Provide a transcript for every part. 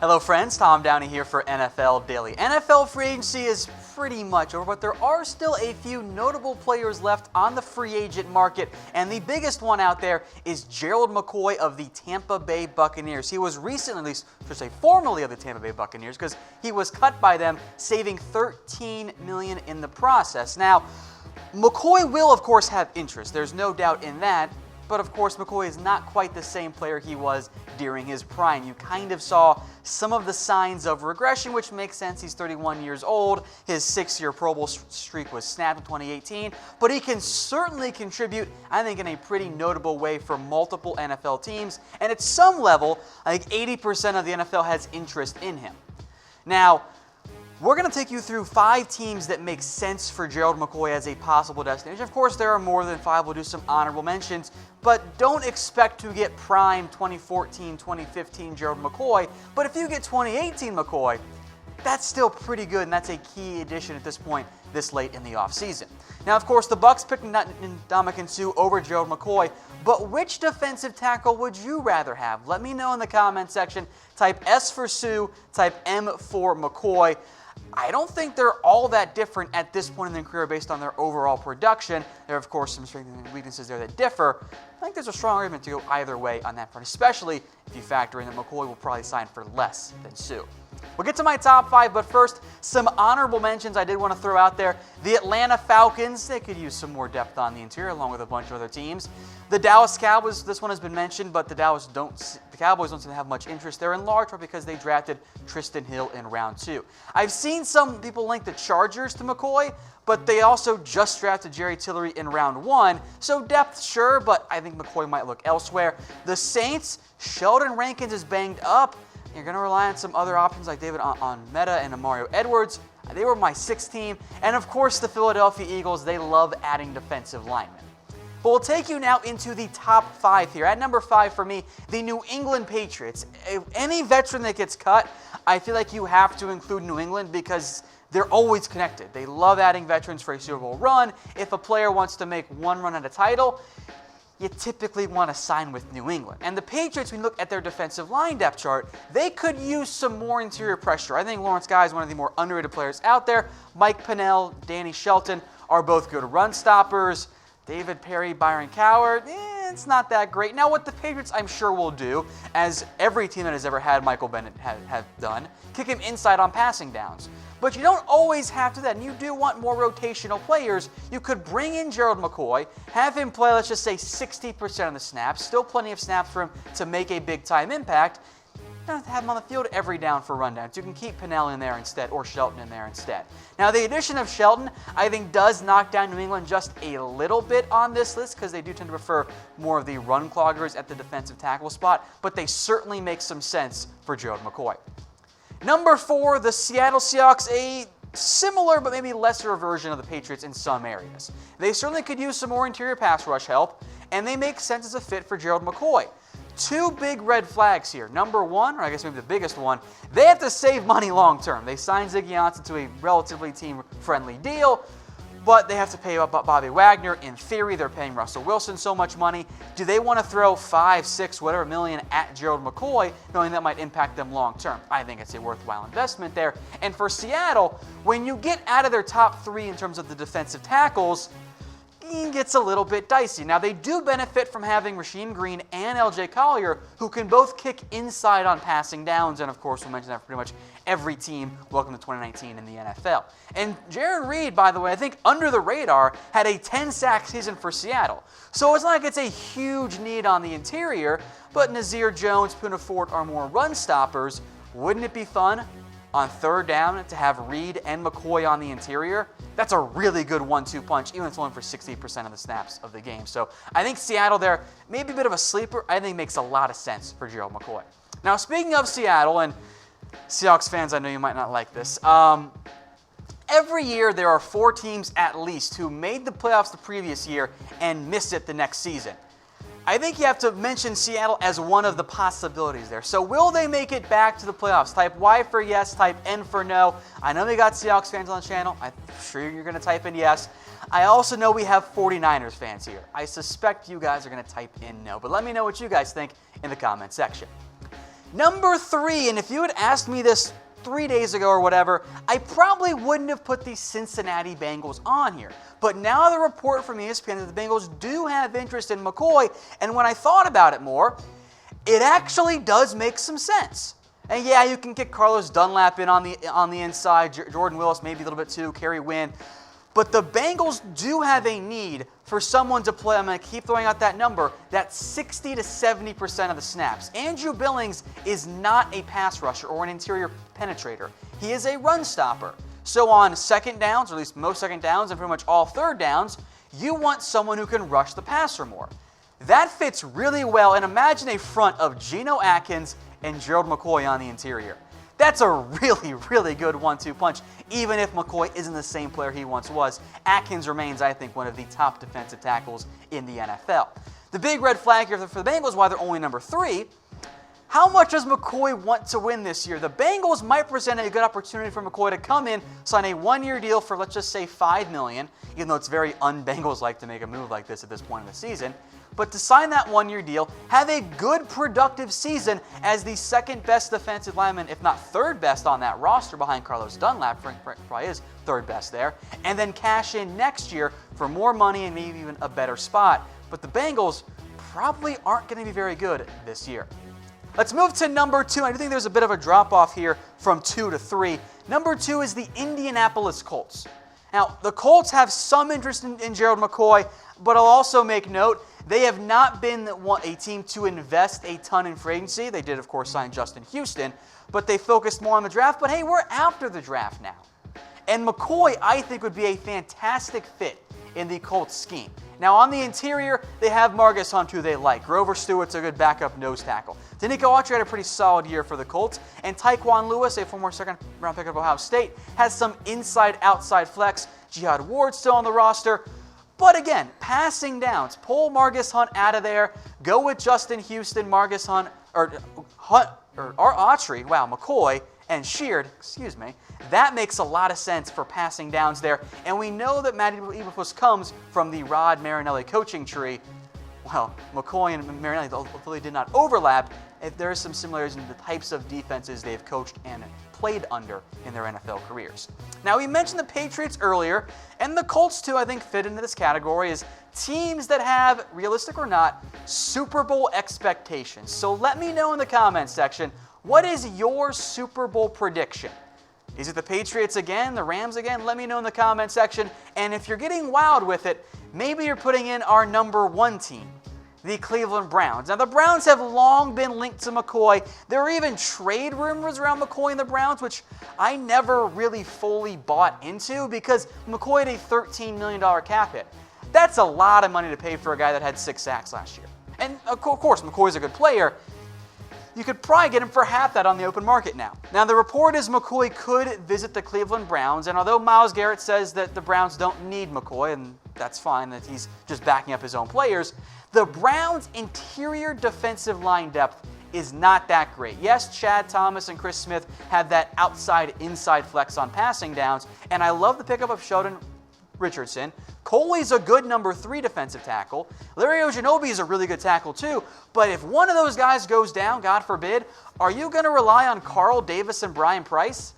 Hello friends, Tom Downey here for NFL Daily. NFL free agency is pretty much over, but there are still a few notable players left on the free agent market, and the biggest one out there is Gerald McCoy of the Tampa Bay Buccaneers. He was recently, at least I should say formerly of the Tampa Bay Buccaneers, because he was cut by them, saving $13 million in the process. Now, McCoy will of course have interest, there's no doubt in that. But of course, McCoy is not quite the same player he was during his prime. You kind of saw some of the signs of regression, which makes sense. He's 31 years old. His 6-year Pro Bowl streak was snapped in 2018. But he can certainly contribute, I think, in a pretty notable way for multiple NFL teams. And at some level, I think 80% of the NFL has interest in him. Now, we're going to take you through 5 teams that make sense for Gerald McCoy as a possible destination. Of course, there are more than 5. We'll do some honorable mentions, but don't expect to get prime 2014, 2015 Gerald McCoy. But if you get 2018 McCoy, that's still pretty good, and that's a key addition at this point this late in the offseason. Now, of course, the Bucs picked Ndamukong Suh over Gerald McCoy, but which defensive tackle would you rather have? Let me know in the comment section. Type S for Suh, type M for McCoy. I don't think they're all that different at this point in their career based on their overall production. There are, of course, some strengths and weaknesses there that differ. I think there's a strong argument to go either way on that front, especially if you factor in that McCoy will probably sign for less than Suh. We'll get to my top 5, but first, some honorable mentions I did want to throw out there. The Atlanta Falcons, they could use some more depth on the interior along with a bunch of other teams. The Dallas Cowboys, this one has been mentioned, but the Cowboys don't seem to have much interest there, in large part because they drafted Tristan Hill in round 2. I've seen some people link the Chargers to McCoy, but they also just drafted Jerry Tillery in round 1, so depth, sure, but I think McCoy might look elsewhere. The Saints, Sheldon Rankins is banged up. You're going to rely on some other options like David Meta and Mario Edwards. They were my 6th team. And of course, the Philadelphia Eagles, they love adding defensive linemen. But we'll take you now into the top 5 here. At number 5 for me, the New England Patriots. Any veteran that gets cut, I feel like you have to include New England because they're always connected. They love adding veterans for a Super Bowl run. If a player wants to make one run at a title, you typically want to sign with New England. And the Patriots, when you look at their defensive line depth chart, they could use some more interior pressure. I think Lawrence Guy is one of the more underrated players out there. Mike Pennell, Danny Shelton are both good run stoppers. David Perry, Byron Coward, it's not that great. Now, what the Patriots, I'm sure, will do, as every team that has ever had Michael Bennett have done, kick him inside on passing downs. But you don't always have to do that, and you do want more rotational players. You could bring in Gerald McCoy, have him play, let's just say, 60% of the snaps, still plenty of snaps for him to make a big-time impact. You don't have to have him on the field every down for rundowns. You can keep Pennell in there instead, or Shelton in there instead. Now, the addition of Shelton, I think, does knock down New England just a little bit on this list because they do tend to prefer more of the run cloggers at the defensive tackle spot, but they certainly make some sense for Gerald McCoy. Number 4, the Seattle Seahawks, a similar but maybe lesser version of the Patriots in some areas. They certainly could use some more interior pass rush help, and they make sense as a fit for Gerald McCoy. 2 big red flags here. Number 1, or I guess maybe the biggest one, they have to save money long term. They signed Ziggy Ansah to a relatively team-friendly deal, but they have to pay Bobby Wagner. In theory, they're paying Russell Wilson so much money. Do they want to throw 5, 6, whatever million at Gerald McCoy, knowing that might impact them long term? I think it's a worthwhile investment there. And for Seattle, when you get out of their top 3 in terms of the defensive tackles, it gets a little bit dicey. Now, they do benefit from having Rasheem Green and LJ Collier, who can both kick inside on passing downs, and of course, we'll mention that for pretty much every team welcome to 2019 in the NFL. And Jaron Reed, by the way, I think under the radar, had a 10-sack season for Seattle. So it's not like it's a huge need on the interior, but Nazir Jones, Poona Ford are more run stoppers. Wouldn't it be fun on 3rd down to have Reed and McCoy on the interior? That's a really good 1-2 punch, even if it's only for 60% of the snaps of the game. So I think Seattle there, maybe a bit of a sleeper, I think makes a lot of sense for Gerald McCoy. Now, speaking of Seattle, and Seahawks fans, I know you might not like this, every year there are 4 teams at least who made the playoffs the previous year and missed it the next season. I think you have to mention Seattle as one of the possibilities there. So will they make it back to the playoffs? Type Y for yes, type N for no. I know we got Seahawks fans on the channel. I'm sure you're going to type in yes. I also know we have 49ers fans here. I suspect you guys are going to type in no, but let me know what you guys think in the comment section. Number 3, and if you had asked me this 3 days ago or whatever, I probably wouldn't have put the Cincinnati Bengals on here. But now the report from ESPN that the Bengals do have interest in McCoy, and when I thought about it more, it actually does make some sense. And yeah, you can kick Carlos Dunlap in on the inside, Jordan Willis maybe a little bit too, Kerry Wynn. But the Bengals do have a need for someone to play, I'm going to keep throwing out that number, that's 60 to 70% of the snaps. Andrew Billings is not a pass rusher or an interior penetrator. He is a run stopper. So on second downs, or at least most second downs and pretty much all third downs, you want someone who can rush the passer more. That fits really well, and imagine a front of Geno Atkins and Gerald McCoy on the interior. That's a really, really good 1-2 punch, even if McCoy isn't the same player he once was. Atkins remains, I think, one of the top defensive tackles in the NFL. The big red flag here for the Bengals, why they're only number 3, how much does McCoy want to win this year? The Bengals might present a good opportunity for McCoy to come in, sign a 1-year deal for, let's just say, $5 million, even though it's very un-Bengals-like to make a move like this at this point in the season. But to sign that 1-year deal, have a good, productive season as the second best defensive lineman, if not third best on that roster behind Carlos Dunlap, probably is third best there, and then cash in next year for more money and maybe even a better spot. But the Bengals probably aren't going to be very good this year. Let's move to number 2. I do think there's a bit of a drop-off here from 2 to 3. Number 2 is the Indianapolis Colts. Now, the Colts have some interest in Gerald McCoy, but I'll also make note, they have not been a team to invest a ton in free agency. They did, of course, sign Justin Houston, but they focused more on the draft. But hey, we're after the draft now. And McCoy, I think, would be a fantastic fit in the Colts scheme. Now, on the interior, they have Margus Hunt, who they like. Grover Stewart's a good backup nose tackle. Danico Autry had a pretty solid year for the Colts. And Tyquan Lewis, a former second-round pick of Ohio State, has some inside-outside flex. Jihad Ward's still on the roster. But again, passing downs. Pull Margus Hunt out of there. Go with Justin Houston, Margus Hunt, or Autry, McCoy, and Sheard, that makes a lot of sense for passing downs there. And we know that Matt Eberflus comes from the Rod Marinelli coaching tree. Well, McCoy and Marinelli, although they did not overlap, there is some similarities in the types of defenses they've coached and played under in their NFL careers. Now, we mentioned the Patriots earlier, and the Colts, too, I think fit into this category as teams that have, realistic or not, Super Bowl expectations. So let me know in the comments section, what is your Super Bowl prediction? Is it the Patriots again, the Rams again? Let me know in the comment section. And if you're getting wild with it, maybe you're putting in our number 1 team, the Cleveland Browns. Now, the Browns have long been linked to McCoy. There are even trade rumors around McCoy and the Browns, which I never really fully bought into because McCoy had a $13 million cap hit. That's a lot of money to pay for a guy that had 6 sacks last year. And of course, McCoy's a good player. You could probably get him for half that on the open market now. Now, the report is McCoy could visit the Cleveland Browns, and although Myles Garrett says that the Browns don't need McCoy, and that's fine, that he's just backing up his own players, the Browns' interior defensive line depth is not that great. Yes, Chad Thomas and Chris Smith have that outside-inside flex on passing downs, and I love the pickup of Sheldon Richardson. Coley's a good number 3 defensive tackle. Larry Ojeanobi is a really good tackle too, but if one of those guys goes down, God forbid, are you going to rely on Carl Davis and Brian Price?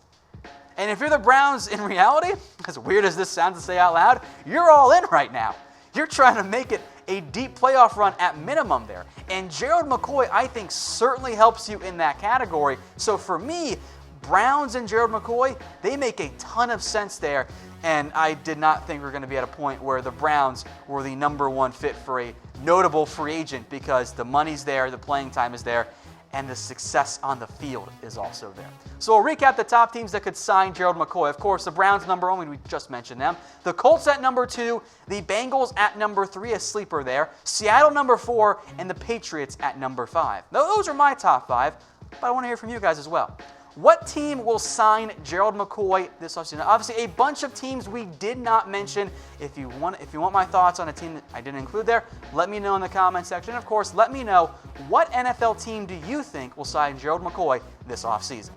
And if you're the Browns in reality, as weird as this sounds to say out loud, you're all in right now. You're trying to make it a deep playoff run at minimum there. And Gerald McCoy, I think, certainly helps you in that category. So for me, Browns and Gerald McCoy, they make a ton of sense there. And I did not think we were going to be at a point where the Browns were the number 1 fit for a notable free agent because the money's there, the playing time is there, and the success on the field is also there. So we'll recap the top teams that could sign Gerald McCoy. Of course, the Browns number 1, we just mentioned them. The Colts at number 2, the Bengals at number 3, a sleeper there. Seattle number 4, and the Patriots at number 5. Those are my top 5, but I want to hear from you guys as well. What team will sign Gerald McCoy this offseason? Obviously, a bunch of teams we did not mention. If you want my thoughts on a team that I didn't include there, let me know in the comment section. Of course, let me know what NFL team do you think will sign Gerald McCoy this offseason.